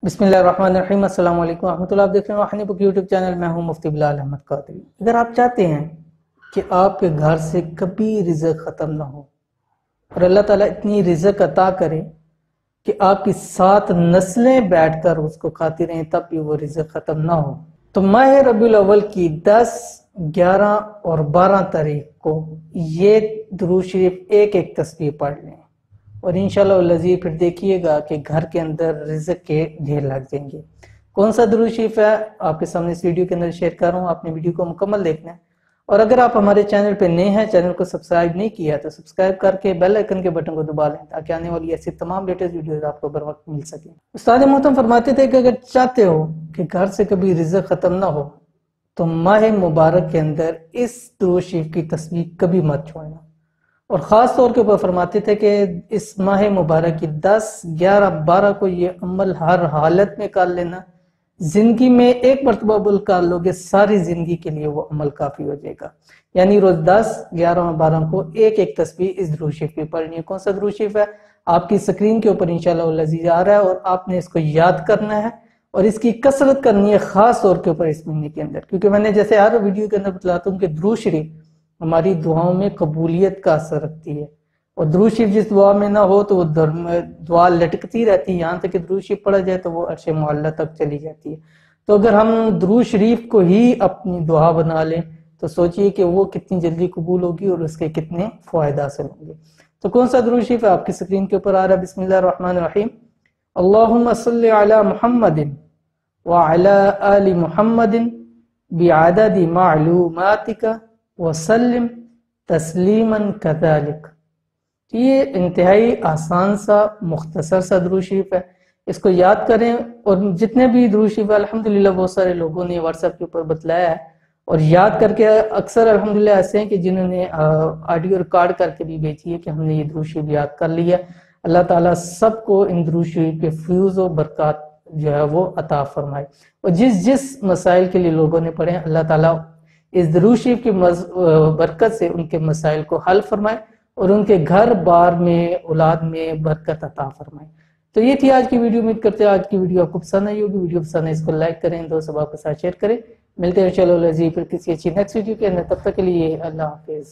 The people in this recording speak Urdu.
بسم اللہ الرحمن الرحیم۔ السلام علیکم ورحمۃ اللہ۔ آپ دیکھ رہے ہیں وحنی بک یوٹیوب چینل، میں ہوں مفتی بلال احمد قادری۔ اگر آپ چاہتے ہیں کہ آپ کے گھر سے کبھی رزق ختم نہ ہو اور اللہ تعالیٰ اتنی رزق عطا کرے کہ آپ کی 7 نسلیں بیٹھ کر اس کو کھاتی رہیں تب بھی وہ رزق ختم نہ ہو، تو ماہ ربیع الاول کی 10، 11 اور 12 تاریخ کو یہ درود شریف ایک تسبیح پڑھ لیں، اور انشاءاللہ الذی پھر دیکھیے گا کہ گھر کے اندر رزق کے ڈھیر لگ جائیں گے۔ کون سا درود شریف ہے آپ کے سامنے اس ویڈیو کے اندر شیئر کر رہا ہوں، آپ نے ویڈیو کو مکمل دیکھنا ہے، اور اگر آپ ہمارے چینل پہ نئے ہیں، چینل کو سبسکرائب نہیں کیا تو سبسکرائب کر کے بیل آئیکن کے بٹن کو دبا لیں تاکہ آنے والی ایسی تمام لیٹسٹ ویڈیوز آپ کو بر وقت مل سکیں۔ استاد محترم فرماتے تھے کہ اگر چاہتے ہو کہ گھر سے کبھی رزق ختم نہ ہو تو ماہ مبارک کے اندر اس درود شریف کی تسبیح کبھی مت چھوڑنا، اور خاص طور کے اوپر فرماتے تھے کہ اس ماہ مبارک کی 10، 11، 12 کو یہ عمل ہر حالت میں کر لینا۔ زندگی میں ایک مرتبہ عمل کر لو گے، ساری زندگی کے لیے وہ عمل کافی ہو جائے گا۔ یعنی روز 10، 11 اور 12 کو ایک تسبیح اس درود شریف کی پڑھنی ہے۔ کون سا درود شریف ہے؟ آپ کی سکرین کے اوپر انشاءاللہ العزیز آ رہا ہے، اور آپ نے اس کو یاد کرنا ہے اور اس کی کثرت کرنی ہے، خاص طور کے اوپر اس مہینے کے اندر، کیونکہ میں نے جیسے ہر ویڈیو کے اندر بتلاتا ہوں کہ درود شریف ہماری دعاؤں میں قبولیت کا اثر رکھتی ہے، اور درود شریف جس دعا میں نہ ہو تو وہ دعا لٹکتی رہتی ہے، یہاں تک کہ درود شریف پڑھا جائے تو وہ عرش معلیٰ تک چلی جاتی ہے۔ تو اگر ہم درود شریف کو ہی اپنی دعا بنا لیں تو سوچئے کہ وہ کتنی جلدی قبول ہوگی اور اس کے کتنے فوائد حاصل ہوں گے۔ تو کون سا درود شریف ہے؟ آپ کی سکرین کے اوپر آ رہا ہے۔ بسم اللہ الرحمن الرحیم۔ اللہم صلی علی محمد وعلی آل محمد بعدد معلوماتک وسلم تسلیما کذالک۔ یہ انتہائی آسان سا مختصر سا درود شریف ہے، اس کو یاد کریں، اور جتنے بھی درود شریف الحمدللہ بہت سارے لوگوں نے واٹس ایپ کے اوپر بتلایا ہے اور یاد کر کے، اکثر الحمدللہ ایسے ہیں کہ جنہوں نے آڈیو ریکارڈ کر کے بھی بھیجی ہے کہ ہم نے یہ درود شریف یاد کر لیا۔ اللہ تعالیٰ سب کو ان درود شریف کے فیوز و برکات جو ہے وہ عطا فرمائے، اور جس مسائل کے لیے لوگوں نے پڑھے اللہ تعالیٰ اس درود شریف کی برکت سے ان کے مسائل کو حل فرمائے اور ان کے گھر بار میں، اولاد میں برکت عطا فرمائے۔ تو یہ تھی آج کی ویڈیو۔ امید کرتے ہیں آج کی ویڈیو آپ کو پسند آئی ہوگی۔ ویڈیو پسند ہے اس کو لائک کریں، دوست احباب کے ساتھ شیئر کریں۔ ملتے ہیں انشاءاللہ کسی اچھی نیکسٹ ویڈیو کے اندر، تب تک کے لیے اللہ حافظ۔